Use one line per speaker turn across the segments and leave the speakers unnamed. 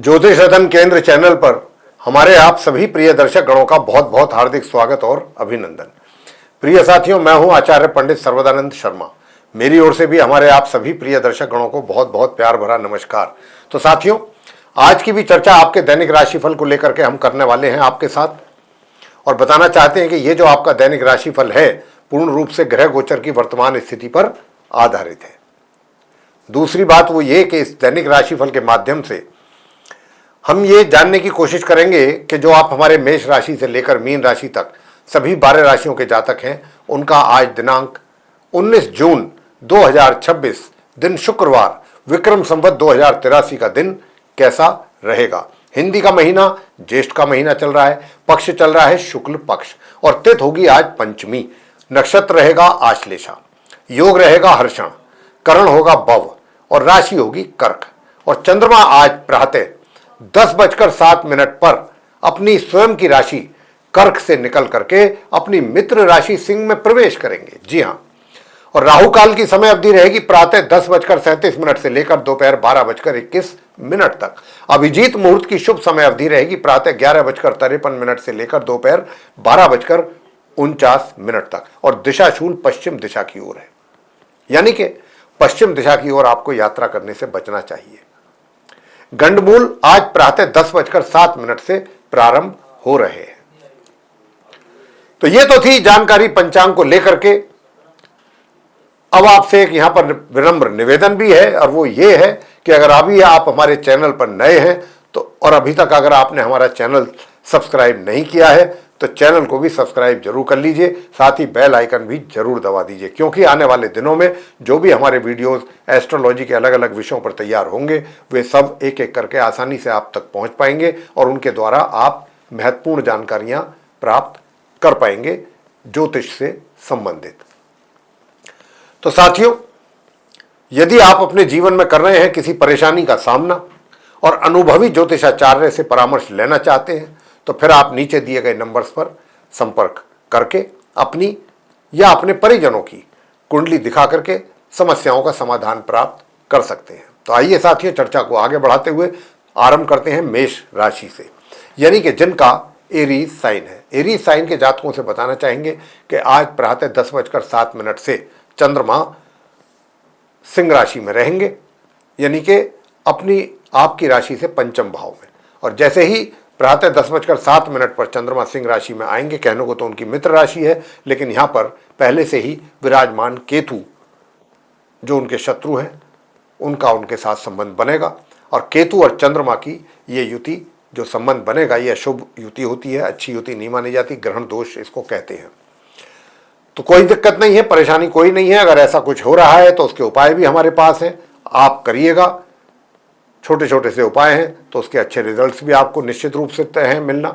ज्योतिष अध्ययन केंद्र चैनल पर हमारे आप सभी प्रिय दर्शक गणों का बहुत बहुत हार्दिक स्वागत और अभिनंदन। प्रिय साथियों, मैं हूं आचार्य पंडित सर्वदानंद शर्मा। मेरी ओर से भी हमारे आप सभी प्रिय दर्शक गणों को बहुत बहुत प्यार भरा नमस्कार। तो साथियों, आज की भी चर्चा आपके दैनिक राशिफल को लेकर के हम करने वाले हैं आपके साथ, और बताना चाहते हैं कि ये जो आपका दैनिक राशिफल है पूर्ण रूप से ग्रह गोचर की वर्तमान स्थिति पर आधारित है। दूसरी बात वो ये कि इस दैनिक राशिफल के माध्यम से हम ये जानने की कोशिश करेंगे कि जो आप हमारे मेष राशि से लेकर मीन राशि तक सभी 12 राशियों के जातक हैं, उनका आज दिनांक 19 जून 2026 दिन शुक्रवार विक्रम संवत 2083 का दिन कैसा रहेगा। हिंदी का महीना ज्येष्ठ का महीना चल रहा है, पक्ष चल रहा है शुक्ल पक्ष, और तिथि होगी आज पंचमी, नक्षत्र रहेगा आश्लेषा, योग रहेगा हर्षण, करण होगा बव और राशि होगी कर्क। और चंद्रमा आज प्रातः 10:07 पर अपनी स्वयं की राशि कर्क से निकल करके अपनी मित्र राशि सिंह में प्रवेश करेंगे। जी हां, और राहु काल की समय अवधि रहेगी प्रातः 10:37 से लेकर दोपहर 12:21 तक। अभिजीत मुहूर्त की शुभ समय अवधि रहेगी प्रातः 11:53 से लेकर दोपहर 12:49 तक, और दिशाशूल पश्चिम दिशा की ओर है, यानी कि पश्चिम दिशा की ओर आपको यात्रा करने से बचना चाहिए। गंडमूल आज प्रातः 10:07 से प्रारंभ हो रहे हैं। तो ये तो थी जानकारी पंचांग को लेकर के। अब आपसे एक यहां पर विनम्र निवेदन भी है, और वो ये है कि अगर अभी आप हमारे चैनल पर नए हैं तो, और अभी तक अगर आपने हमारा चैनल सब्सक्राइब नहीं किया है तो चैनल को भी सब्सक्राइब जरूर कर लीजिए, साथ ही बेल आइकन भी जरूर दबा दीजिए, क्योंकि आने वाले दिनों में जो भी हमारे वीडियोस एस्ट्रोलॉजी के अलग अलग विषयों पर तैयार होंगे वे सब एक एक करके आसानी से आप तक पहुंच पाएंगे, और उनके द्वारा आप महत्वपूर्ण जानकारियां प्राप्त कर पाएंगे ज्योतिष से संबंधित। तो साथियों, यदि आप अपने जीवन में कर रहे हैं किसी परेशानी का सामना और अनुभवी ज्योतिषाचार्य से परामर्श लेना चाहते हैं, तो फिर आप नीचे दिए गए नंबर्स पर संपर्क करके अपनी या अपने परिजनों की कुंडली दिखा करके समस्याओं का समाधान प्राप्त कर सकते हैं। तो आइए साथियों, चर्चा को आगे बढ़ाते हुए आरंभ करते हैं मेष राशि से, यानी कि जिनका एरीज साइन है। एरीज साइन के जातकों से बताना चाहेंगे कि आज प्रातः 10:07 से चंद्रमा सिंह राशि में रहेंगे, यानी कि अपनी आपकी राशि से पंचम भाव में, और जैसे ही प्रातः 10:07 पर चंद्रमा सिंह राशि में आएंगे, कहने को तो उनकी मित्र राशि है, लेकिन यहां पर पहले से ही विराजमान केतु जो उनके शत्रु हैं उनका उनके साथ संबंध बनेगा, और केतु और चंद्रमा की ये युति जो संबंध बनेगा ये अशुभ युति होती है, अच्छी युति नहीं मानी जाती, ग्रहण दोष इसको कहते हैं। तो कोई दिक्कत नहीं है, परेशानी कोई नहीं है। अगर ऐसा कुछ हो रहा है तो उसके उपाय भी हमारे पास हैं, आप करिएगा। छोटे छोटे से उपाय हैं तो उसके अच्छे रिजल्ट्स भी आपको निश्चित रूप से तय हैं मिलना।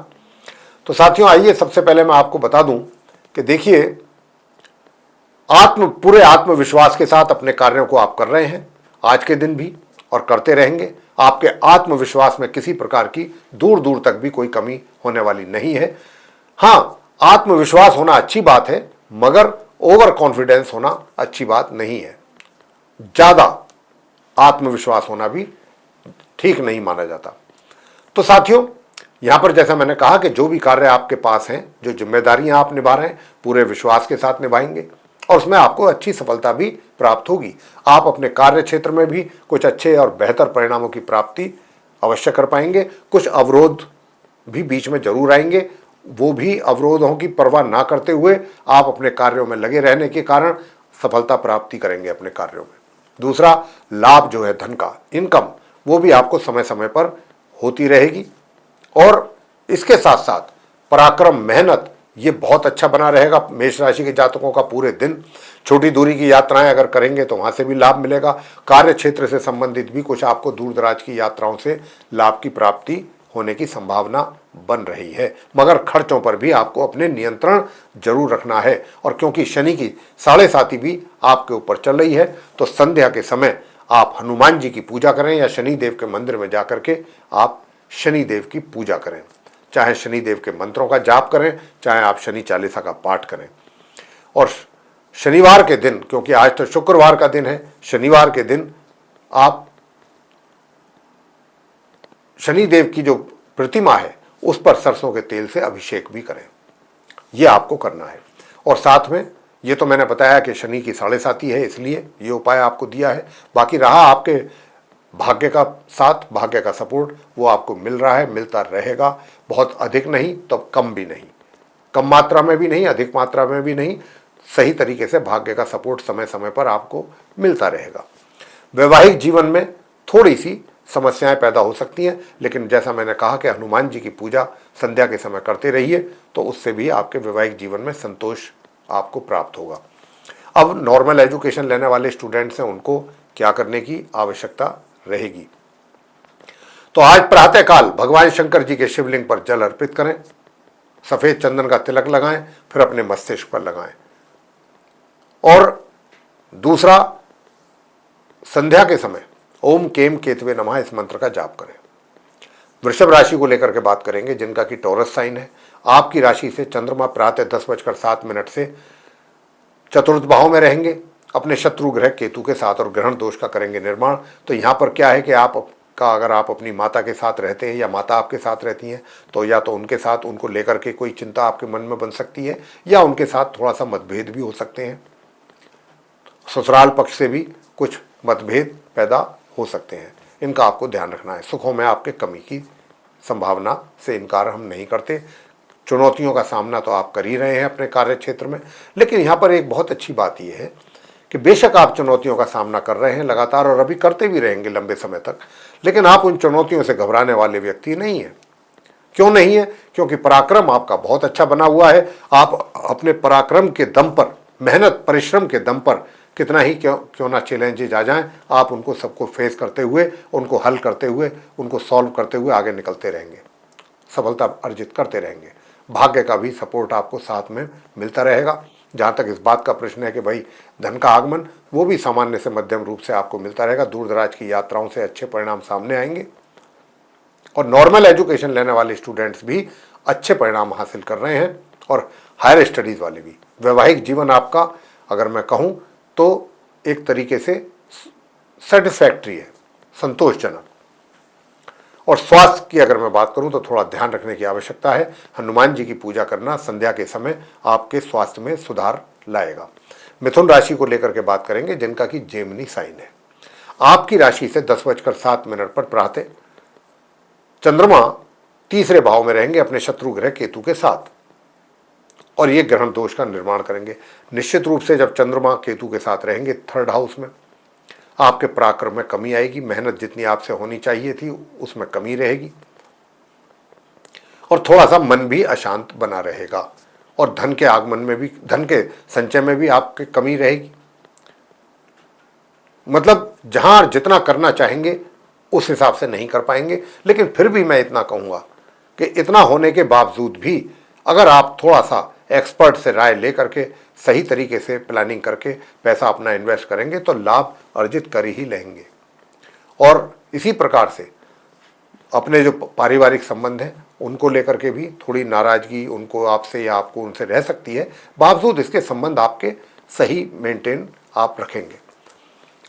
तो साथियों, आइए सबसे पहले मैं आपको बता दूं कि देखिए, पूरे आत्मविश्वास के साथ अपने कार्यों को आप कर रहे हैं आज के दिन भी, और करते रहेंगे। आपके आत्मविश्वास में किसी प्रकार की दूर दूर तक भी कोई कमी होने वाली नहीं है। हाँ, आत्मविश्वास होना अच्छी बात है, मगर ओवर कॉन्फिडेंस होना अच्छी बात नहीं है। ज्यादा आत्मविश्वास होना भी ठीक नहीं माना जाता। तो साथियों, यहां पर जैसा मैंने कहा कि जो भी कार्य आपके पास हैं, जो जिम्मेदारियां आप निभा रहे हैं, पूरे विश्वास के साथ निभाएंगे और उसमें आपको अच्छी सफलता भी प्राप्त होगी। आप अपने कार्य क्षेत्र में भी कुछ अच्छे और बेहतर परिणामों की प्राप्ति अवश्य कर पाएंगे। कुछ अवरोध भी बीच में जरूर आएंगे, वो भी अवरोधों की परवाह ना करते हुए आप अपने कार्यों में लगे रहने के कारण सफलता प्राप्ति करेंगे अपने कार्यों में। दूसरा, लाभ जो है धन का, इनकम, वो भी आपको समय समय पर होती रहेगी, और इसके साथ साथ पराक्रम, मेहनत, ये बहुत अच्छा बना रहेगा मेष राशि के जातकों का पूरे दिन। छोटी दूरी की यात्राएं अगर करेंगे तो वहां से भी लाभ मिलेगा। कार्य क्षेत्र से संबंधित भी कुछ आपको दूर दराज की यात्राओं से लाभ की प्राप्ति होने की संभावना बन रही है, मगर खर्चों पर भी आपको अपने नियंत्रण जरूर रखना है। और क्योंकि शनि की 7.5 भी आपके ऊपर चल रही है, तो संध्या के समय आप हनुमान जी की पूजा करें या शनि देव के मंदिर में जाकर के आप शनि देव की पूजा करें, चाहे शनि देव के मंत्रों का जाप करें, चाहे आप शनि चालीसा का पाठ करें। और शनिवार के दिन, क्योंकि आज तो शुक्रवार का दिन है, शनिवार के दिन आप शनिदेव की जो प्रतिमा है उस पर सरसों के तेल से अभिषेक भी करें, ये आपको करना है। और साथ में ये तो मैंने बताया कि शनि की 7.5 है, इसलिए ये उपाय आपको दिया है। बाकी रहा आपके भाग्य का साथ, भाग्य का सपोर्ट, वो आपको मिल रहा है, मिलता रहेगा। बहुत अधिक नहीं तो कम भी नहीं, कम मात्रा में भी नहीं, अधिक मात्रा में भी नहीं, सही तरीके से भाग्य का सपोर्ट समय समय पर आपको मिलता रहेगा। वैवाहिक जीवन में थोड़ी सी समस्याएं पैदा हो सकती हैं, लेकिन जैसा मैंने कहा कि हनुमान जी की पूजा संध्या के समय करते रहिए, तो उससे भी आपके वैवाहिक जीवन में संतोष आपको प्राप्त होगा। अब नॉर्मल एजुकेशन लेने वाले स्टूडेंट्स हैं, उनको क्या करने की आवश्यकता रहेगी? तो आज प्रातःकाल भगवान शंकर जी के शिवलिंग पर जल अर्पित करें, सफेद चंदन का तिलक लगाएं, फिर अपने मस्तिष्क पर लगाएं। और दूसरा, संध्या के समय ओम केम केतवे नमः इस मंत्र का जाप करें। वृषभ राशि को लेकर के बात करेंगे, जिनका कि टॉरस साइन है। आपकी राशि से चंद्रमा प्रातः 10:07 से चतुर्थ भाव में रहेंगे, अपने शत्रु ग्रह केतु के साथ, और ग्रहण दोष का करेंगे निर्माण। तो यहाँ पर क्या है कि अगर आप अपनी माता के साथ रहते हैं या माता आपके साथ रहती हैं, तो या तो उनके साथ, उनको लेकर के कोई चिंता आपके मन में बन सकती है, या उनके साथ थोड़ा सा मतभेद भी हो सकते हैं। ससुराल पक्ष से भी कुछ मतभेद पैदा हो सकते हैं, इनका आपको ध्यान रखना है। सुखों में आपके कमी की संभावना से इनकार हम नहीं करते। चुनौतियों का सामना तो आप कर ही रहे हैं अपने कार्य क्षेत्र में, लेकिन यहाँ पर एक बहुत अच्छी बात यह है कि बेशक आप चुनौतियों का सामना कर रहे हैं लगातार, और अभी करते भी रहेंगे लंबे समय तक, लेकिन आप उन चुनौतियों से घबराने वाले व्यक्ति नहीं हैं। क्यों नहीं है? क्योंकि पराक्रम आपका बहुत अच्छा बना हुआ है। आप अपने पराक्रम के दम पर, मेहनत परिश्रम के दम पर, कितना ही क्यों ना चैलेंजेज आ जाएं, आप उनको सबको फेस करते हुए, उनको हल करते हुए, उनको सॉल्व करते हुए आगे निकलते रहेंगे, सफलता अर्जित करते रहेंगे। भाग्य का भी सपोर्ट आपको साथ में मिलता रहेगा। जहाँ तक इस बात का प्रश्न है कि भाई धन का आगमन, वो भी सामान्य से मध्यम रूप से आपको मिलता रहेगा। दूर दराज की यात्राओं से अच्छे परिणाम सामने आएंगे, और नॉर्मल एजुकेशन लेने वाले स्टूडेंट्स भी अच्छे परिणाम हासिल कर रहे हैं, और हायर स्टडीज़ वाले भी। वैवाहिक जीवन आपका, अगर मैं कहूँ तो एक तरीके से सेटिस्फैक्ट्री है, संतोषजनक। और स्वास्थ्य की अगर मैं बात करूं तो थोड़ा ध्यान रखने की आवश्यकता है। हनुमान जी की पूजा करना संध्या के समय आपके स्वास्थ्य में सुधार लाएगा। मिथुन राशि को लेकर के बात करेंगे, जिनका कि जेमिनी साइन है। आपकी राशि से 10:07 पर प्रातः चंद्रमा तीसरे भाव में रहेंगे अपने शत्रु ग्रह केतु के साथ, और ये ग्रहण दोष का निर्माण करेंगे। निश्चित रूप से जब चंद्रमा केतु के साथ रहेंगे थर्ड हाउस में, आपके पराक्रम में कमी आएगी। मेहनत जितनी आपसे होनी चाहिए थी उसमें कमी रहेगी, और थोड़ा सा मन भी अशांत बना रहेगा, और धन के आगमन में भी, धन के संचय में भी आपकी कमी रहेगी। मतलब जहां जितना करना चाहेंगे उस हिसाब से नहीं कर पाएंगे। लेकिन फिर भी मैं इतना कहूँगा कि इतना होने के बावजूद भी अगर आप थोड़ा सा एक्सपर्ट से राय लेकर के सही तरीके से प्लानिंग करके पैसा अपना इन्वेस्ट करेंगे तो लाभ अर्जित कर ही लेंगे। और इसी प्रकार से अपने जो पारिवारिक संबंध हैं उनको लेकर के भी थोड़ी नाराजगी उनको आपसे या आपको उनसे रह सकती है, बावजूद इसके संबंध आपके सही मेंटेन आप रखेंगे।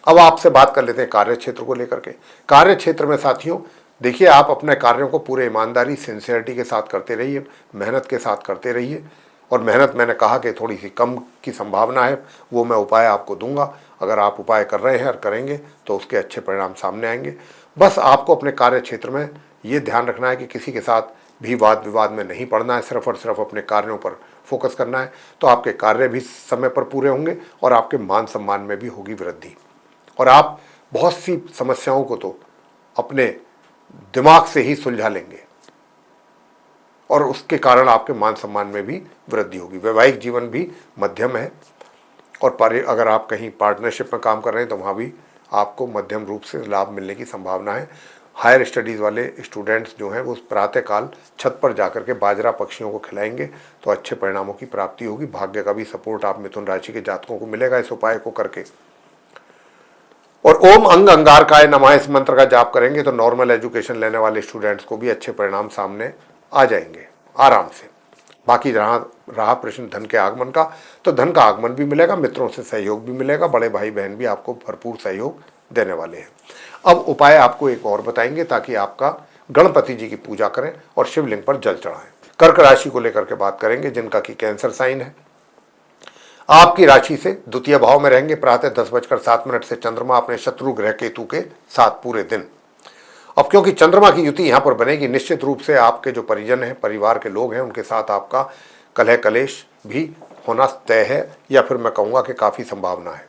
अब आपसे बात कर लेते हैं कार्य क्षेत्र को लेकर के। कार्य क्षेत्र में साथियों देखिए, आप अपने कार्यों को पूरे ईमानदारी सिंसियरिटी के साथ करते रहिए, मेहनत के साथ करते रहिए। और मेहनत मैंने कहा कि थोड़ी सी कम की संभावना है, वो मैं उपाय आपको दूंगा। अगर आप उपाय कर रहे हैं और करेंगे तो उसके अच्छे परिणाम सामने आएंगे। बस आपको अपने कार्य क्षेत्र में ये ध्यान रखना है कि किसी के साथ भी वाद विवाद में नहीं पड़ना है, सिर्फ और सिर्फ अपने कार्यों पर फोकस करना है। तो आपके कार्य भी समय पर पूरे होंगे और आपके मान सम्मान में भी होगी वृद्धि, और आप बहुत सी समस्याओं को तो अपने दिमाग से ही सुलझा लेंगे, और उसके कारण आपके मान सम्मान में भी वृद्धि होगी। वैवाहिक जीवन भी मध्यम है, और अगर आप कहीं पार्टनरशिप में काम कर रहे हैं तो वहाँ भी आपको मध्यम रूप से लाभ मिलने की संभावना है। हायर स्टडीज़ वाले स्टूडेंट्स जो हैं वो प्रातःकाल छत पर जाकर के बाजरा पक्षियों को खिलाएंगे तो अच्छे परिणामों की प्राप्ति होगी। भाग्य का भी सपोर्ट आप मिथुन राशि के जातकों को मिलेगा इस उपाय को करके। और ओम अंग अंगारकाय नमः इस मंत्र का जाप करेंगे तो नॉर्मल एजुकेशन लेने वाले स्टूडेंट्स को भी अच्छे परिणाम सामने आ जाएंगे आराम से। बाकी रहा प्रश्न धन के आगमन का, तो धन का आगमन भी मिलेगा, मित्रों से सहयोग भी मिलेगा, बड़े भाई बहन भी आपको भरपूर सहयोग देने वाले हैं। अब उपाय आपको एक और बताएंगे ताकि आपका गणपति जी की पूजा करें और शिवलिंग पर जल चढ़ाएं। कर्क राशि को लेकर के बात करेंगे, जिनका कि कैंसर साइन है। आपकी राशि से द्वितीय भाव में रहेंगे। प्रातः 10:07 से चंद्रमा अपने शत्रु ग्रह केतु के साथ पूरे दिन। अब क्योंकि चंद्रमा की युति यहां पर बनेगी, निश्चित रूप से आपके जो परिजन हैं, परिवार के लोग हैं, उनके साथ आपका कलह कलेश भी होना तय है, या फिर मैं कहूँगा कि काफ़ी संभावना है।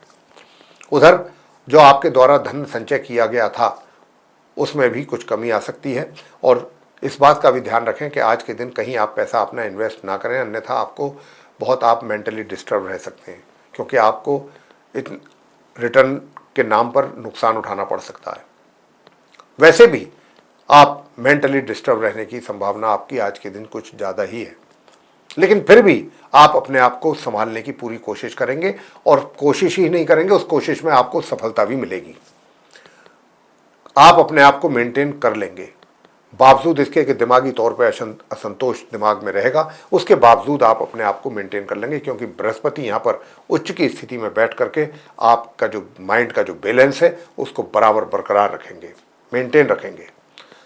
उधर जो आपके द्वारा धन संचय किया गया था उसमें भी कुछ कमी आ सकती है, और इस बात का भी ध्यान रखें कि आज के दिन कहीं आप पैसा अपना इन्वेस्ट ना करें, अन्यथा आपको बहुत आप मेंटली डिस्टर्ब रह सकते हैं, क्योंकि आपको रिटर्न के नाम पर नुकसान उठाना पड़ सकता है। वैसे भी आप मेंटली डिस्टर्ब रहने की संभावना आपकी आज के दिन कुछ ज़्यादा ही है, लेकिन फिर भी आप अपने आप को संभालने की पूरी कोशिश करेंगे, और कोशिश ही नहीं करेंगे, उस कोशिश में आपको सफलता भी मिलेगी। आप अपने आप को मेंटेन कर लेंगे, बावजूद इसके कि दिमागी तौर पर असंतोष दिमाग में रहेगा, उसके बावजूद आप अपने आप को मेंटेन कर लेंगे, क्योंकि बृहस्पति यहाँ पर उच्च की स्थिति में बैठ करके आपका जो माइंड का जो बैलेंस है उसको बराबर बरकरार रखेंगे, मेंटेन रखेंगे।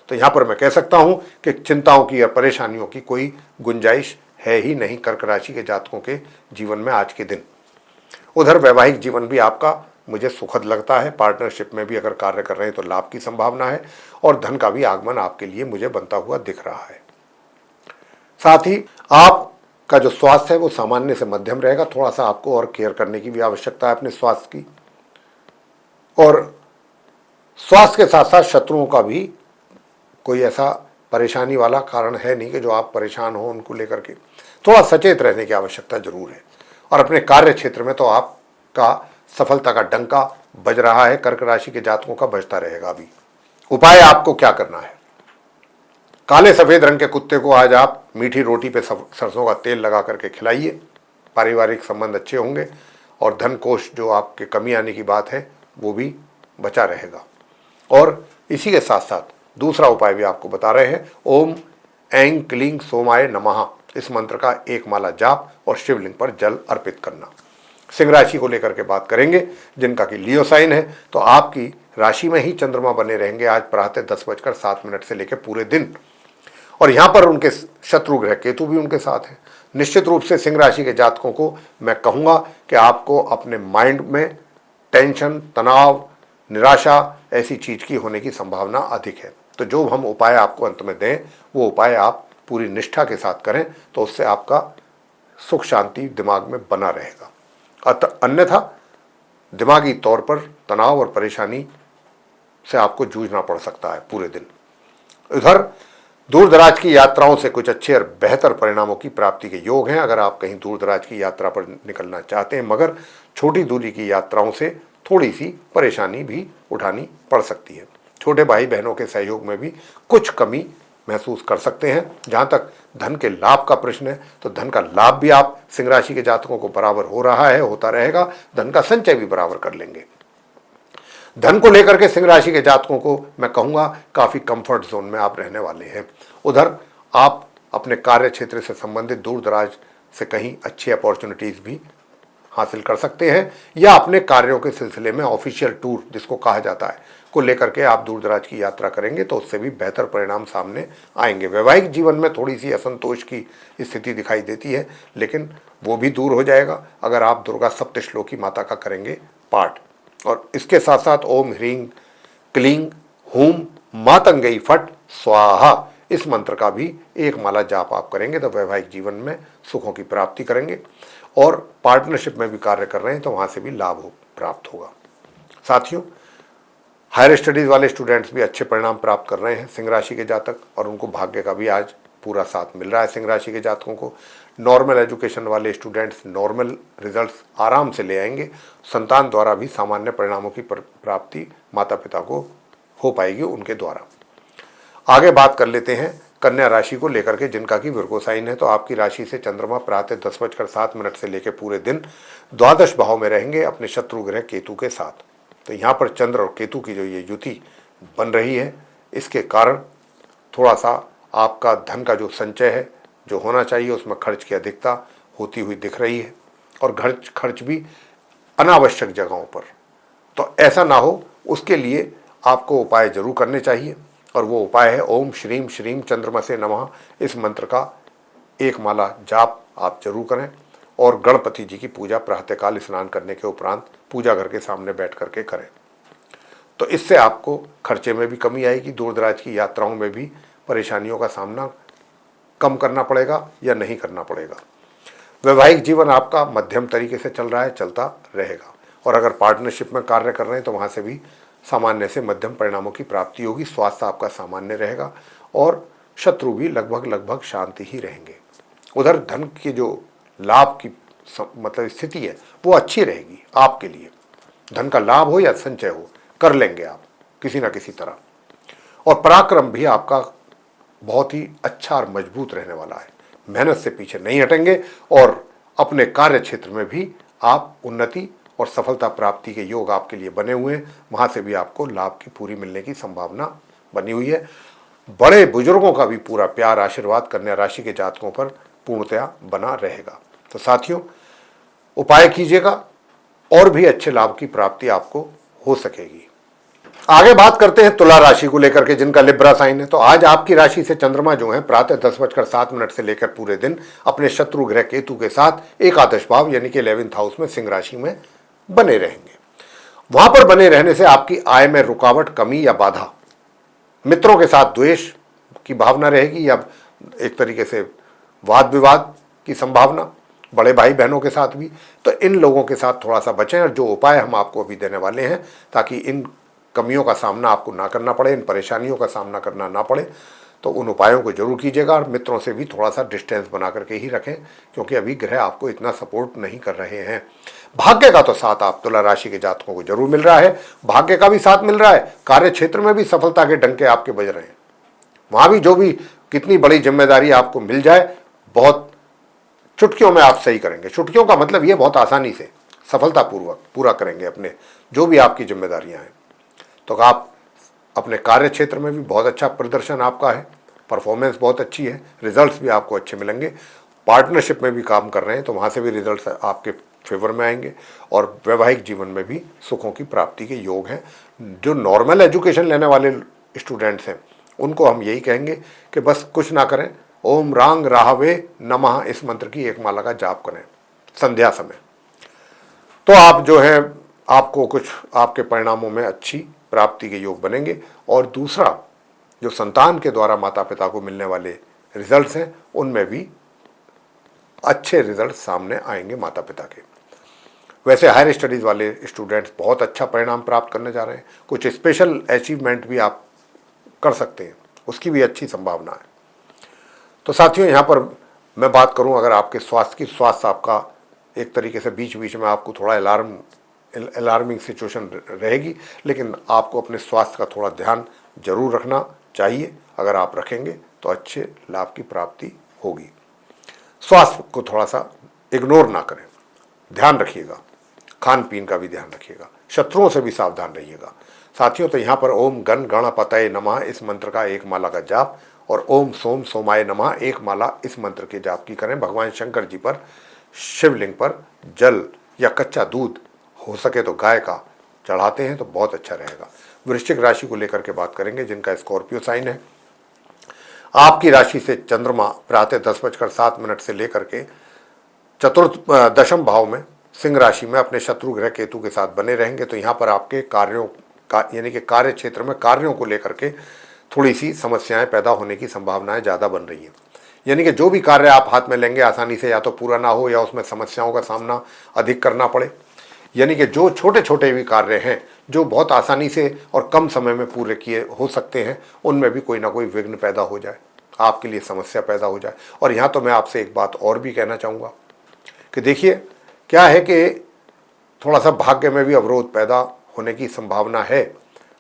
तो यहाँ पर मैं कह सकता हूँ कि चिंताओं की या परेशानियों की कोई गुंजाइश है ही नहीं कर्क राशि के जातकों के जीवन में आज के दिन। उधर वैवाहिक जीवन भी आपका मुझे सुखद लगता है। पार्टनरशिप में भी अगर कार्य कर रहे हैं तो लाभ की संभावना है, और धन का भी आगमन आपके लिए मुझे बनता हुआ दिख रहा है। साथ ही आपका जो स्वास्थ्य है वो सामान्य से मध्यम रहेगा। थोड़ा सा आपको और केयर करने की भी आवश्यकता है अपने स्वास्थ्य की, और स्वास्थ्य के साथ साथ शत्रुओं का भी कोई ऐसा परेशानी वाला कारण है नहीं कि जो आप परेशान हो उनको लेकर के। थोड़ा सचेत रहने की आवश्यकता जरूर है, और अपने कार्य क्षेत्र में तो आपका सफलता का डंका बज रहा है। कर्क राशि के जातकों का बजता रहेगा अभी। उपाय आपको क्या करना है? काले सफेद रंग के कुत्ते को आज आप मीठी रोटी पे सरसों का तेल लगा करके खिलाइए। पारिवारिक संबंध अच्छे होंगे, और धन कोष जो आपके कमी आने की बात है वो भी बचा रहेगा। और इसी के साथ साथ दूसरा उपाय भी आपको बता रहे हैं, ओम ऐं क्लीं सोमाय नमः, इस मंत्र का एक माला जाप और शिवलिंग पर जल अर्पित करना। सिंह राशि को लेकर के बात करेंगे, जिनका कि लियो साइन है। तो आपकी राशि में ही चंद्रमा बने रहेंगे आज प्रातः 10:07 से लेकर पूरे दिन, और यहाँ पर उनके शत्रु ग्रह केतु भी उनके साथ है। निश्चित रूप से सिंह राशि के जातकों को मैं कहूँगा कि आपको अपने माइंड में टेंशन, तनाव, निराशा ऐसी चीज की होने की संभावना अधिक है। तो जो हम उपाय आपको अंत में दें वो उपाय आप पूरी निष्ठा के साथ करें, तो उससे आपका सुख शांति दिमाग में बना रहेगा। अन्यथा दिमागी तौर पर तनाव और परेशानी से आपको जूझना पड़ सकता है पूरे दिन। उधर दूर दराज की यात्राओं से कुछ अच्छे और बेहतर परिणामों की प्राप्ति के योग हैं। अगर आप कहीं दूर दराज की यात्रा पर निकलना चाहते हैं, मगर छोटी दूरी की यात्राओं से थोड़ी सी परेशानी भी उठानी पड़ सकती है। छोटे भाई बहनों के सहयोग में भी कुछ कमी महसूस कर सकते हैं। जहाँ तक धन के लाभ का प्रश्न है, तो धन का लाभ भी आप सिंह राशि के जातकों को बराबर हो रहा है, होता रहेगा। धन का संचय भी बराबर कर लेंगे। धन को लेकर के सिंह राशि के जातकों को मैं कहूँगा काफ़ी कंफर्ट जोन में आप रहने वाले हैं। उधर आप अपने कार्य क्षेत्र से संबंधित दूर दराज से कहीं अच्छी अपॉर्चुनिटीज़ भी हासिल कर सकते हैं, या अपने कार्यों के सिलसिले में ऑफिशियल टूर जिसको कहा जाता है को लेकर के आप दूर दराज की यात्रा करेंगे, तो उससे भी बेहतर परिणाम सामने आएंगे। वैवाहिक जीवन में थोड़ी सी असंतोष की स्थिति दिखाई देती है, लेकिन वो भी दूर हो जाएगा अगर आप दुर्गा सप्तश्लोकी माता का करेंगे पाठ। और इसके साथ साथ ओम ह्रीं क्लीं हूम मातंगई फट स्वाहा, इस मंत्र का भी एक माला जाप आप करेंगे तो वैवाहिक जीवन में सुखों की प्राप्ति करेंगे। और पार्टनरशिप में भी कार्य कर रहे हैं तो वहाँ से भी लाभ प्राप्त होगा। साथियों, हायर स्टडीज़ वाले स्टूडेंट्स भी अच्छे परिणाम प्राप्त कर रहे हैं सिंह राशि के जातक, और उनको भाग्य का भी आज पूरा साथ मिल रहा है सिंह राशि के जातकों को। नॉर्मल एजुकेशन वाले स्टूडेंट्स नॉर्मल रिजल्ट्स आराम से ले आएंगे। संतान द्वारा भी सामान्य परिणामों की प्राप्ति माता पिता को हो पाएगी उनके द्वारा। आगे बात कर लेते हैं कन्या राशि को लेकर के, जिनका कि विर्गो साइन है। तो आपकी राशि से चंद्रमा प्रातः 10:07 से लेकर पूरे दिन द्वादश भाव में रहेंगे अपने शत्रु ग्रह केतु के साथ। तो यहाँ पर चंद्र और केतु की जो ये युति बन रही है, इसके कारण थोड़ा सा आपका धन का जो संचय है जो होना चाहिए उसमें खर्च की अधिकता होती हुई दिख रही है, और खर्च भी अनावश्यक जगहों पर। तो ऐसा ना हो उसके लिए आपको उपाय जरूर करने चाहिए। और वो उपाय है ओम श्रीम श्रीम चंद्रमसे नमः। इस मंत्र का एक माला जाप आप जरूर करें और गणपति जी की पूजा प्रातःकाल स्नान करने के उपरांत पूजा घर के सामने बैठ करके करें। तो इससे आपको खर्चे में भी कमी आएगी, दूर दराज की यात्राओं में भी परेशानियों का सामना कम करना पड़ेगा या नहीं करना पड़ेगा। वैवाहिक जीवन आपका मध्यम तरीके से चल रहा है, चलता रहेगा। और अगर पार्टनरशिप में कार्य कर रहे हैं तो वहाँ से भी सामान्य से मध्यम परिणामों की प्राप्ति होगी। स्वास्थ्य आपका सामान्य रहेगा और शत्रु भी लगभग शांति ही रहेंगे। उधर धन की जो लाभ की मतलब स्थिति है वो अच्छी रहेगी आपके लिए। धन का लाभ हो या संचय हो, कर लेंगे आप किसी ना किसी तरह। और पराक्रम भी आपका बहुत ही अच्छा और मजबूत रहने वाला है। मेहनत से पीछे नहीं हटेंगे और अपने कार्य क्षेत्र में भी आप उन्नति और सफलता प्राप्ति के योग आपके लिए बने हुए हैं। वहाँ से भी आपको लाभ की पूरी मिलने की संभावना बनी हुई है। बड़े बुजुर्गों का भी पूरा प्यार आशीर्वाद कन्या राशि के जातकों पर पूर्णतया बना रहेगा। तो साथियों, उपाय कीजिएगा और भी अच्छे लाभ की प्राप्ति आपको हो सकेगी। आगे बात करते हैं तुला राशि को लेकर के, जिनका लिब्रा साइन है। तो आज आपकी राशि से चंद्रमा जो है प्रातः 10:07 से लेकर पूरे दिन अपने शत्रु ग्रह केतु के साथ एकादश भाव यानी कि 11th हाउस में सिंह राशि में बने रहेंगे। वहां पर बने रहने से आपकी आय में रुकावट, कमी या बाधा, मित्रों के साथ द्वेष की भावना रहेगी या एक तरीके से वाद विवाद की संभावना, बड़े भाई बहनों के साथ भी। तो इन लोगों के साथ थोड़ा सा बचें और जो उपाय हम आपको अभी देने वाले हैं ताकि इन कमियों का सामना आपको ना करना पड़े, इन परेशानियों का सामना करना ना पड़े, तो उन उपायों को जरूर कीजिएगा। और मित्रों से भी थोड़ा सा डिस्टेंस बना करके ही रखें क्योंकि अभी ग्रह आपको इतना सपोर्ट नहीं कर रहे हैं। भाग्य का तो साथ आप तुला राशि के जातकों को जरूर मिल रहा है, भाग्य का भी साथ मिल रहा है। कार्य क्षेत्र में भी सफलता के डंके आपके बज रहे हैं। वहां भी जो भी कितनी बड़ी जिम्मेदारी आपको मिल जाए, बहुत चुटकियों में आप सही करेंगे। चुटकियों का मतलब ये बहुत आसानी से सफलतापूर्वक पूरा करेंगे अपने जो भी आपकी जिम्मेदारियां हैं। तो आप अपने कार्य क्षेत्र में भी बहुत अच्छा प्रदर्शन आपका है, परफॉर्मेंस बहुत अच्छी है, रिजल्ट्स भी आपको अच्छे मिलेंगे। पार्टनरशिप में भी काम कर रहे हैं तो वहाँ से भी रिजल्ट्स आपके फेवर में आएंगे। और वैवाहिक जीवन में भी सुखों की प्राप्ति के योग हैं। जो नॉर्मल एजुकेशन लेने वाले स्टूडेंट्स हैं उनको हम यही कहेंगे कि बस कुछ ना करें, ओम रांग राहवे नमः इस मंत्र की एक माला का जाप करें संध्या समय। तो आप जो है आपको कुछ आपके परिणामों में अच्छी प्राप्ति के योग बनेंगे। और दूसरा, जो संतान के द्वारा माता पिता को मिलने वाले रिजल्ट्स हैं उनमें भी अच्छे रिजल्ट सामने आएंगे माता पिता के। वैसे हायर स्टडीज़ वाले स्टूडेंट्स बहुत अच्छा परिणाम प्राप्त करने जा रहे हैं। कुछ स्पेशल अचीवमेंट भी आप कर सकते हैं, उसकी भी अच्छी संभावना है। तो साथियों, यहाँ पर मैं बात करूँ अगर आपके स्वास्थ्य आपका एक तरीके से बीच बीच में आपको थोड़ा अलार्मिंग सिचुएशन रहेगी, लेकिन आपको अपने स्वास्थ्य का थोड़ा ध्यान जरूर रखना चाहिए। अगर आप रखेंगे तो अच्छे लाभ की प्राप्ति होगी। स्वास्थ्य को थोड़ा सा इग्नोर ना करें, ध्यान रखिएगा। खान पीन का भी ध्यान रखिएगा, शत्रुओं से भी सावधान रहिएगा। साथियों, तो यहाँ पर ओम गण गणपतये नमः इस मंत्र का एक माला का जाप और ओम सोम सोमाय नमः एक माला इस मंत्र के जाप की करें। भगवान शंकर जी पर शिवलिंग पर जल या कच्चा दूध हो सके तो गाय का चढ़ाते हैं तो बहुत अच्छा रहेगा। वृश्चिक राशि को लेकर के बात करेंगे, जिनका स्कॉर्पियो साइन है। आपकी राशि से चंद्रमा प्रातः 10:07 से लेकर के दशम भाव में सिंह राशि में अपने शत्रु ग्रह केतु के साथ बने रहेंगे। तो यहाँ पर आपके कार्यों का यानी कि कार्य क्षेत्र में कार्यों को लेकर के थोड़ी सी समस्याएं पैदा होने की संभावनाएं ज़्यादा बन रही हैं। यानी कि जो भी कार्य आप हाथ में लेंगे आसानी से या तो पूरा ना हो या उसमें समस्याओं का सामना अधिक करना पड़े। यानी कि जो छोटे छोटे भी कार्य हैं जो बहुत आसानी से और कम समय में पूरे किए हो सकते हैं, उनमें भी कोई ना कोई विघ्न पैदा हो जाए, आपके लिए समस्या पैदा हो जाए। और यहाँ तो मैं आपसे एक बात और भी कहना चाहूँगा कि देखिए क्या है कि थोड़ा सा भाग्य में भी अवरोध पैदा होने की संभावना है।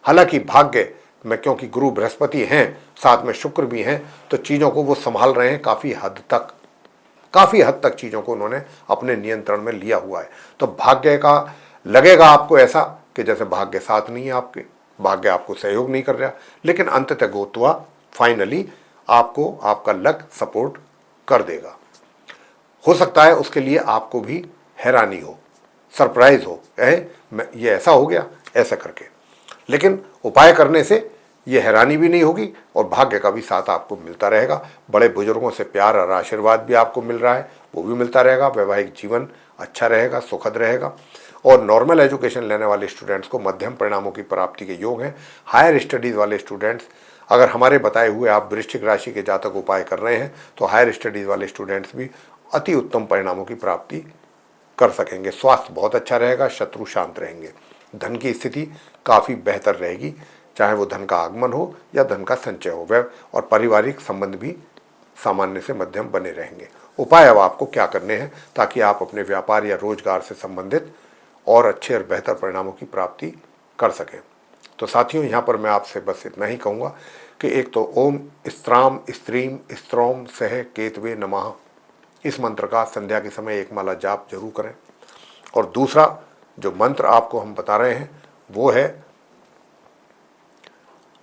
हालांकि भाग्य में क्योंकि गुरु बृहस्पति हैं, साथ में शुक्र भी हैं, तो चीज़ों को वो संभाल रहे हैं काफ़ी हद तक चीज़ों को उन्होंने अपने नियंत्रण में लिया हुआ है। तो भाग्य का लगेगा आपको ऐसा कि जैसे भाग्य साथ नहीं है आपके, भाग्य आपको सहयोग नहीं कर रहा, लेकिन अंततः गोतवा फाइनली आपको आपका लक सपोर्ट कर देगा। हो सकता है उसके लिए आपको भी हैरानी हो, सरप्राइज हो, ये ऐसा हो गया ऐसा करके, लेकिन उपाय करने से ये हैरानी भी नहीं होगी और भाग्य का भी साथ आपको मिलता रहेगा। बड़े बुजुर्गों से प्यार और आशीर्वाद भी आपको मिल रहा है, वो भी मिलता रहेगा। वैवाहिक जीवन अच्छा रहेगा, सुखद रहेगा। और नॉर्मल एजुकेशन लेने वाले स्टूडेंट्स को मध्यम परिणामों की प्राप्ति के योग हैं। हायर स्टडीज़ वाले स्टूडेंट्स, अगर हमारे बताए हुए आप वृश्चिक राशि के जातक उपाय कर रहे हैं तो हायर स्टडीज़ वाले स्टूडेंट्स भी अति उत्तम परिणामों की प्राप्ति कर सकेंगे। स्वास्थ्य बहुत अच्छा रहेगा, शत्रु शांत रहेंगे। धन की स्थिति काफ़ी बेहतर रहेगी, चाहे वो धन का आगमन हो या धन का संचय हो। वह और पारिवारिक संबंध भी सामान्य से मध्यम बने रहेंगे। उपाय अब आपको क्या करने हैं ताकि आप अपने व्यापार या रोजगार से संबंधित और अच्छे और बेहतर परिणामों की प्राप्ति कर सकें। तो साथियों, यहाँ पर मैं आपसे बस इतना ही कहूँगा कि एक तो ओम स्त्राम स्त्रीम स्त्रोम सह केतवे नमः, इस मंत्र का संध्या के समय एक माला जाप जरूर करें। और दूसरा जो मंत्र आपको हम बता रहे हैं वो है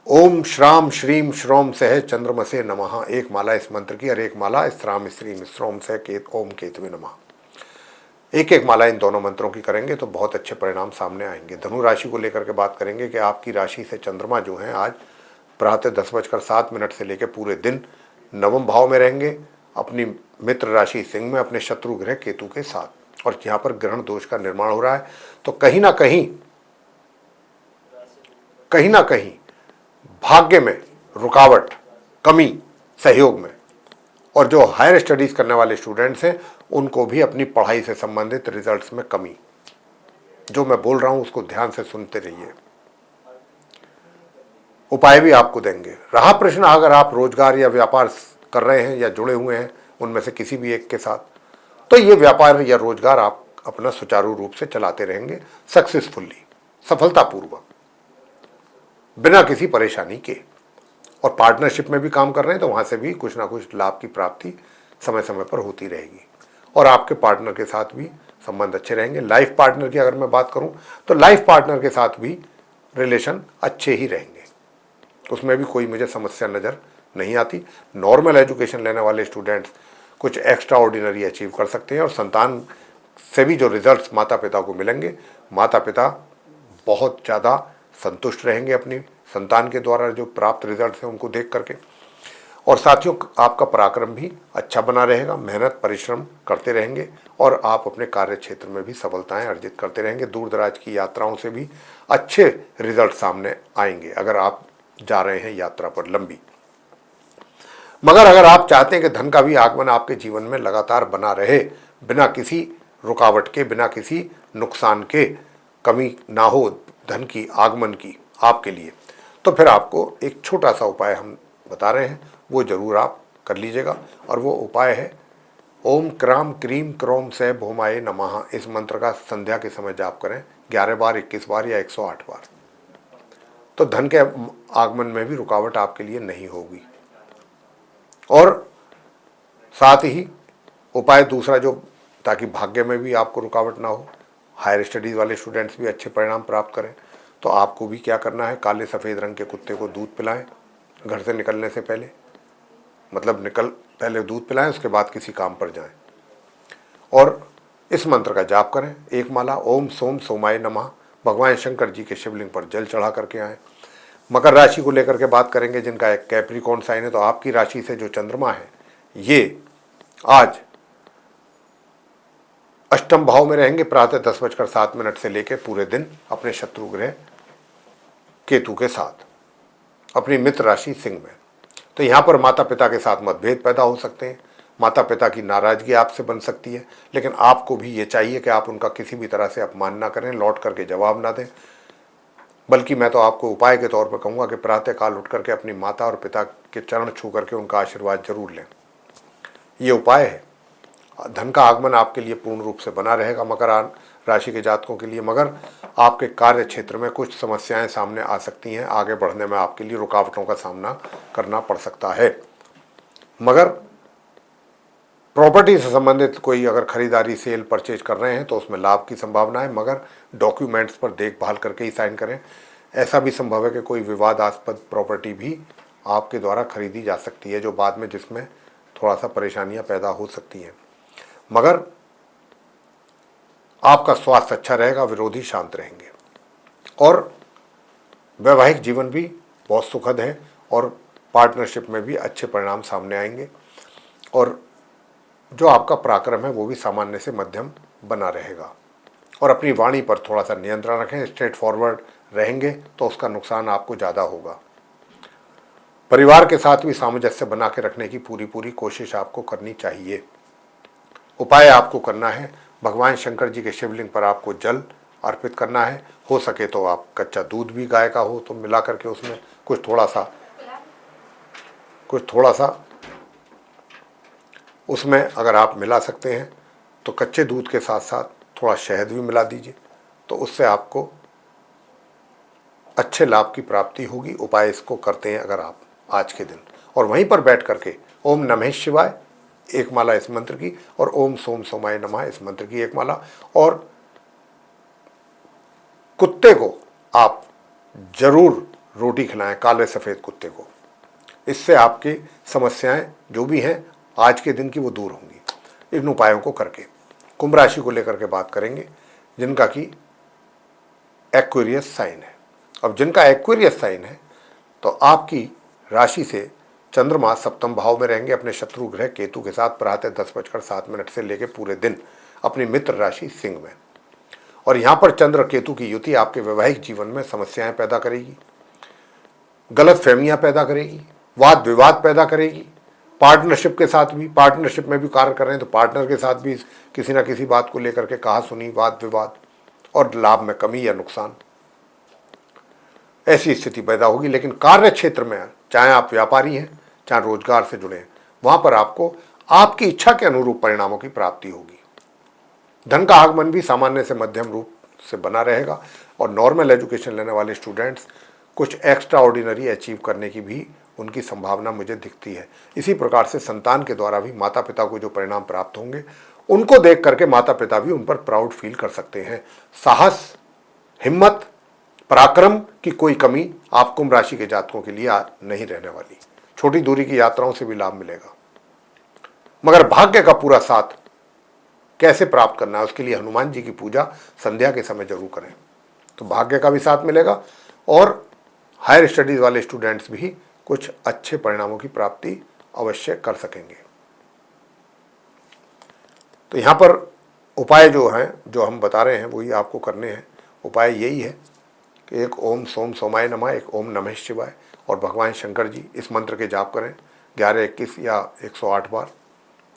ओम श्राम श्रीम श्रोम सह चंद्रमसे नमः, एक माला इस मंत्र की और एक माला स्त्राम श्रीम श्रोम सह ओम केतवे नमः। एक एक माला इन दोनों मंत्रों की करेंगे तो बहुत अच्छे परिणाम सामने आएंगे। धनु राशि को लेकर के बात करेंगे कि आपकी राशि से चंद्रमा जो हैं आज प्रातः 10:07 से लेकर पूरे दिन नवम भाव में रहेंगे, अपनी मित्र राशि सिंह में अपने शत्रु ग्रह केतु के साथ। और यहाँ पर ग्रहण दोष का निर्माण हो रहा है, तो कहीं ना कहीं भाग्य में रुकावट, कमी, सहयोग में। और जो हायर स्टडीज़ करने वाले स्टूडेंट्स हैं उनको भी अपनी पढ़ाई से संबंधित रिजल्ट्स में कमी। जो मैं बोल रहा हूं उसको ध्यान से सुनते रहिए, उपाय भी आपको देंगे। रहा प्रश्न अगर आप रोजगार या व्यापार कर रहे हैं या जुड़े हुए हैं उनमें से किसी भी एक के साथ, तो ये व्यापार या रोजगार आप अपना सुचारू रूप से चलाते रहेंगे, सक्सेसफुली, सफलतापूर्वक, बिना किसी परेशानी के। और पार्टनरशिप में भी काम कर रहे हैं तो वहाँ से भी कुछ ना कुछ लाभ की प्राप्ति समय समय पर होती रहेगी। और आपके पार्टनर के साथ भी संबंध अच्छे रहेंगे। लाइफ पार्टनर की अगर मैं बात करूँ तो लाइफ पार्टनर के साथ भी रिलेशन अच्छे ही रहेंगे, उसमें भी कोई मुझे समस्या नज़र नहीं आती। नॉर्मल एजुकेशन लेने वाले स्टूडेंट्स कुछ एक्स्ट्रा ऑर्डिनरी अचीव कर सकते हैं। और संतान से भी जो रिजल्ट्स माता पिता को मिलेंगे, माता पिता बहुत ज़्यादा संतुष्ट रहेंगे अपनी संतान के द्वारा जो प्राप्त रिजल्ट्स हैं उनको देख करके। और साथियों, आपका पराक्रम भी अच्छा बना रहेगा, मेहनत परिश्रम करते रहेंगे और आप अपने कार्य क्षेत्र में भी सफलताएं अर्जित करते रहेंगे। दूर दराज की यात्राओं से भी अच्छे रिजल्ट सामने आएंगे अगर आप जा रहे हैं यात्रा पर लंबी। मगर अगर आप चाहते हैं कि धन का भी आगमन आपके जीवन में लगातार बना रहे, बिना किसी रुकावट के, बिना किसी नुकसान के, कमी ना हो धन की आगमन की आपके लिए, तो फिर आपको एक छोटा सा उपाय हम बता रहे हैं, वो जरूर आप कर लीजिएगा। और वो उपाय है ओम क्राम क्रीम क्रोम से भौमाए नमः, इस मंत्र का संध्या के समय जाप करें 11 बार, 21 बार या 108 बार। तो धन के आगमन में भी रुकावट आपके लिए नहीं होगी। और साथ ही उपाय दूसरा जो, ताकि भाग्य में भी आपको रुकावट ना हो, हायर स्टडीज़ वाले स्टूडेंट्स भी अच्छे परिणाम प्राप्त करें, तो आपको भी क्या करना है, काले सफ़ेद रंग के कुत्ते को दूध पिलाएं घर से निकलने से पहले, मतलब पहले दूध पिलाएं, उसके बाद किसी काम पर जाएं। और इस मंत्र का जाप करें एक माला, ओम सोम सोमाय नमः, भगवान शंकर जी के शिवलिंग पर जल चढ़ा करके आएँ। मकर राशि को लेकर के बात करेंगे, जिनका एक कैप्रिकॉर्न साइन है, तो आपकी राशि से जो चंद्रमा है ये आज अष्टम भाव में रहेंगे प्रातः 10:07 से लेकर पूरे दिन अपने शत्रु ग्रह केतु के साथ अपनी मित्र राशि सिंह में। तो यहाँ पर माता पिता के साथ मतभेद पैदा हो सकते हैं, माता पिता की नाराजगी आपसे बन सकती है, लेकिन आपको भी ये चाहिए कि आप उनका किसी भी तरह से अपमान ना करें, लौट करके जवाब ना दें। बल्कि मैं तो आपको उपाय के तौर पर कहूँगा कि प्रातःकाल उठ करके अपनी माता और पिता के चरण छू करके उनका आशीर्वाद जरूर लें। ये उपाय है। धन का आगमन आपके लिए पूर्ण रूप से बना रहेगा मकर राशि के जातकों के लिए, मगर आपके कार्य क्षेत्र में कुछ समस्याएं सामने आ सकती हैं, आगे बढ़ने में आपके लिए रुकावटों का सामना करना पड़ सकता है। मगर प्रॉपर्टी से संबंधित कोई अगर खरीदारी सेल परचेज कर रहे हैं तो उसमें लाभ की संभावना है, मगर डॉक्यूमेंट्स पर देखभाल करके ही साइन करें। ऐसा भी संभव है कि कोई विवादास्पद प्रॉपर्टी भी आपके द्वारा खरीदी जा सकती है, जो बाद में जिसमें थोड़ा सा परेशानियां पैदा हो सकती हैं। मगर आपका स्वास्थ्य अच्छा रहेगा, विरोधी शांत रहेंगे और वैवाहिक जीवन भी बहुत सुखद है और पार्टनरशिप में भी अच्छे परिणाम सामने आएंगे और जो आपका पराक्रम है वो भी सामान्य से मध्यम बना रहेगा। और अपनी वाणी पर थोड़ा सा नियंत्रण रखें, स्ट्रेट फॉरवर्ड रहेंगे तो उसका नुकसान आपको ज़्यादा होगा। परिवार के साथ भी सामंजस्य बना के रखने की पूरी कोशिश आपको करनी चाहिए। उपाय आपको करना है, भगवान शंकर जी के शिवलिंग पर आपको जल अर्पित करना है। हो सके तो आप कच्चा दूध भी गाय का हो तो मिला करके उसमें कुछ थोड़ा सा उसमें अगर आप मिला सकते हैं तो कच्चे दूध के साथ साथ थोड़ा शहद भी मिला दीजिए, तो उससे आपको अच्छे लाभ की प्राप्ति होगी। उपाय इसको करते हैं अगर आप आज के दिन, और वहीं पर बैठ करके ओम नमः शिवाय एक माला इस मंत्र की और ओम सोम सोमाय नमः इस मंत्र की एक माला, और कुत्ते को आप जरूर रोटी खिलाएं, काले सफ़ेद कुत्ते को। इससे आपकी समस्याएं जो भी हैं आज के दिन की वो दूर होंगी इन उपायों को करके। कुंभ राशि को लेकर के बात करेंगे जिनका कि एक्वेरियस साइन है। अब जिनका एक्वेरियस साइन है तो आपकी राशि से चंद्रमा सप्तम भाव में रहेंगे अपने शत्रु ग्रह केतु के साथ प्रातः 10:07 से लेकर पूरे दिन अपनी मित्र राशि सिंह में। और यहाँ पर चंद्र केतु की युति आपके वैवाहिक जीवन में समस्याएं पैदा करेगी, गलत फहमियाँ पैदा करेगी, वाद विवाद पैदा करेगी। पार्टनरशिप के साथ भी, पार्टनरशिप में भी कार्य कर रहे हैं तो पार्टनर के साथ भी किसी ना किसी बात को लेकर के कहा सुनी, वाद विवाद और लाभ में कमी या नुकसान, ऐसी स्थिति पैदा होगी। लेकिन कार्य क्षेत्र में चाहे आप व्यापारी हैं चाहे रोजगार से जुड़े हैं, वहां पर आपको आपकी इच्छा के अनुरूप परिणामों की प्राप्ति होगी। धन का आगमन भी सामान्य से मध्यम रूप से बना रहेगा और नॉर्मल एजुकेशन लेने वाले स्टूडेंट्स कुछ एक्स्ट्रा ऑर्डिनरी अचीव करने की भी उनकी संभावना मुझे दिखती है। इसी प्रकार से संतान के द्वारा भी माता पिता को जो परिणाम प्राप्त होंगे उनको देख करके माता पिता भी उन पर प्राउड फील कर सकते हैं। साहस, हिम्मत, पराक्रम की कोई कमी आप कुंभ राशि के जातकों के लिए नहीं रहने वाली। छोटी दूरी की यात्राओं से भी लाभ मिलेगा, मगर भाग्य का पूरा साथ कैसे प्राप्त करना है उसके लिए हनुमान जी की पूजा संध्या के समय जरूर करें, तो भाग्य का भी साथ मिलेगा और हायर स्टडीज वाले स्टूडेंट्स भी कुछ अच्छे परिणामों की प्राप्ति अवश्य कर सकेंगे। तो यहाँ पर उपाय जो हैं जो हम बता रहे हैं वही आपको करने हैं। उपाय यही है कि एक ओम सोम सोमाय नमः, एक ओम नमः शिवाय और भगवान शंकर जी इस मंत्र के जाप करें 11, 21 या 108 बार,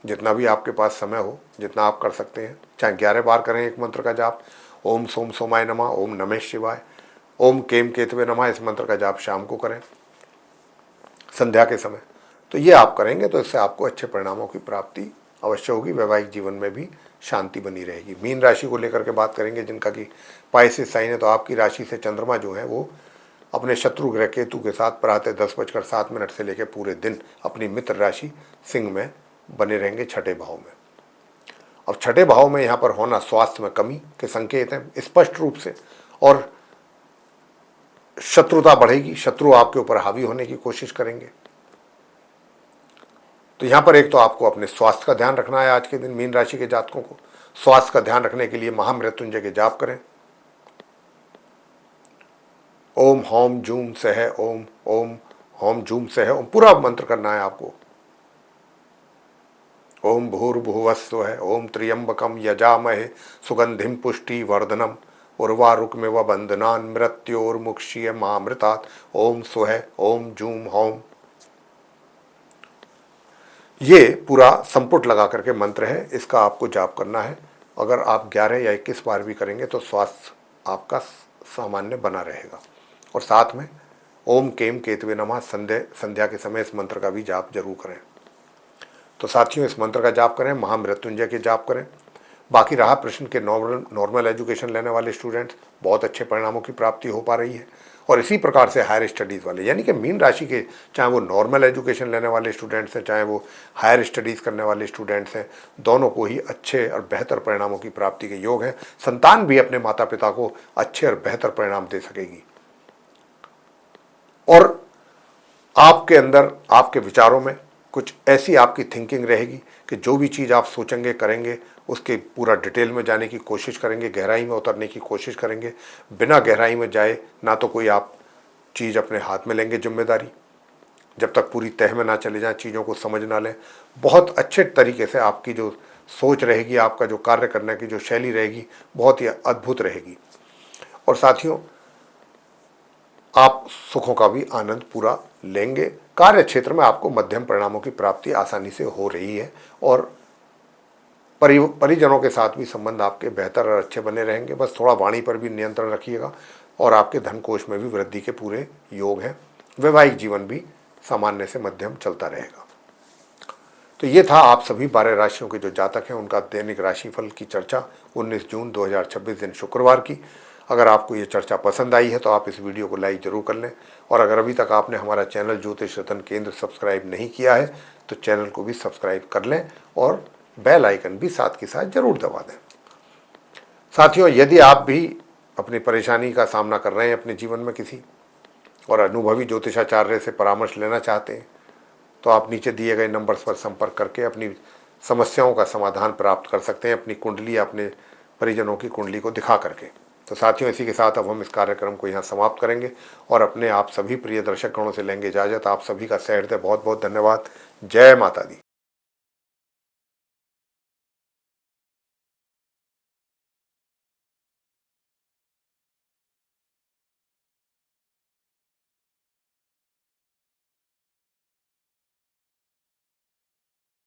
जितना भी आपके पास समय हो, जितना आप कर सकते हैं। चाहे 11 बार करें एक मंत्र का जाप, ओम सोम सोमाय नमः, ओम नमः शिवाय, ओम केम केतवे नमः इस मंत्र का जाप शाम को करें संध्या के समय। तो ये आप करेंगे तो इससे आपको अच्छे परिणामों की प्राप्ति अवश्य होगी, वैवाहिक जीवन में भी शांति बनी रहेगी। मीन राशि को लेकर के बात करेंगे जिनका कि पाइसेस साइन है, तो आपकी राशि से चंद्रमा जो है वो अपने शत्रु ग्रह केतु के साथ प्रातः 10:07 से लेकर पूरे दिन अपनी मित्र राशि सिंह में बने रहेंगे छठे भाव में। अब छठे भाव में यहाँ पर होना स्वास्थ्य में कमी के संकेत हैं स्पष्ट रूप से, और शत्रुता बढ़ेगी, शत्रु आपके ऊपर हावी होने की कोशिश करेंगे। तो यहाँ पर एक तो आपको अपने स्वास्थ्य का ध्यान रखना है। आज के दिन मीन राशि के जातकों को स्वास्थ्य का ध्यान रखने के लिए महामृत्युंजय के जाप करें। ओम होम जूम सह ओम, ओम होम जूम सह ओम पूरा मंत्र करना है आपको। ओम भूर्भुवस्व है, ओम त्र्यंबकम यजामहे सुगंधिम पुष्टि वर्धनम उर्वारुकमेव बंधनान मृत्योर्मुक्षीय महामृतात् ओम स्वह ओम जूम होम। ये पूरा संपुट लगा करके मंत्र है, इसका आपको जाप करना है। अगर आप 11 या 21 बार भी करेंगे तो स्वास्थ्य आपका सामान्य बना रहेगा। और साथ में ओम केम केतवे नमः संध्या के समय इस मंत्र का भी जाप जरूर करें। तो साथियों इस मंत्र का जाप करें, महामृत्युंजय के जाप करें। बाकी रहा प्रश्न के नॉर्मल एजुकेशन लेने वाले स्टूडेंट्स बहुत अच्छे परिणामों की प्राप्ति हो पा रही है, और इसी प्रकार से हायर स्टडीज़ वाले यानी कि मीन राशि के चाहे वो नॉर्मल एजुकेशन लेने वाले स्टूडेंट्स हैं चाहे वो हायर स्टडीज़ करने वाले स्टूडेंट्स हैं, दोनों को ही अच्छे और बेहतर परिणामों की प्राप्ति के योग हैं। संतान भी अपने माता पिता को अच्छे और बेहतर परिणाम दे सकेगी, और आपके अंदर आपके विचारों में कुछ ऐसी आपकी थिंकिंग रहेगी कि जो भी चीज़ आप सोचेंगे करेंगे उसके पूरा डिटेल में जाने की कोशिश करेंगे, गहराई में उतरने की कोशिश करेंगे। बिना गहराई में जाए ना तो कोई आप चीज़ अपने हाथ में लेंगे जिम्मेदारी, जब तक पूरी तह में ना चले जाएं, चीज़ों को समझ ना लें, बहुत अच्छे तरीके से आपकी जो सोच रहेगी, आपका जो कार्य करने की जो शैली रहेगी, बहुत ही अद्भुत रहेगी। और साथियों, आप सुखों का भी आनंद पूरा लेंगे। कार्य क्षेत्र में आपको मध्यम परिणामों की प्राप्ति आसानी से हो रही है और परिजनों के साथ भी संबंध आपके बेहतर और अच्छे बने रहेंगे। बस थोड़ा वाणी पर भी नियंत्रण रखिएगा और आपके धन कोष में भी वृद्धि के पूरे योग हैं। वैवाहिक जीवन भी सामान्य से मध्यम चलता रहेगा। तो ये था आप सभी 12 राशियों के जो जातक हैं उनका दैनिक राशिफल की चर्चा 19 जून 2026 दिन शुक्रवार की। अगर आपको ये चर्चा पसंद आई है तो आप इस वीडियो को लाइक जरूर कर लें, और अगर अभी तक आपने हमारा चैनल ज्योतिष रतन केंद्र सब्सक्राइब नहीं किया है तो चैनल को भी सब्सक्राइब कर लें और बेल आइकन भी साथ के साथ जरूर दबा दें। साथियों, यदि आप भी अपनी परेशानी का सामना कर रहे हैं अपने जीवन में किसी, और अनुभवी ज्योतिषाचार्य से परामर्श लेना चाहते हैं, तो आप नीचे दिए गए नंबर्स पर संपर्क करके अपनी समस्याओं का समाधान प्राप्त कर सकते हैं, अपनी कुंडली या अपने परिजनों की कुंडली को दिखा करके। तो साथियों, इसी के साथ अब हम इस कार्यक्रम को यहाँ समाप्त करेंगे और अपने आप सभी प्रिय दर्शक गणों से लेंगे इजाज़त। आप सभी का सहृदय बहुत बहुत धन्यवाद। जय माता दी।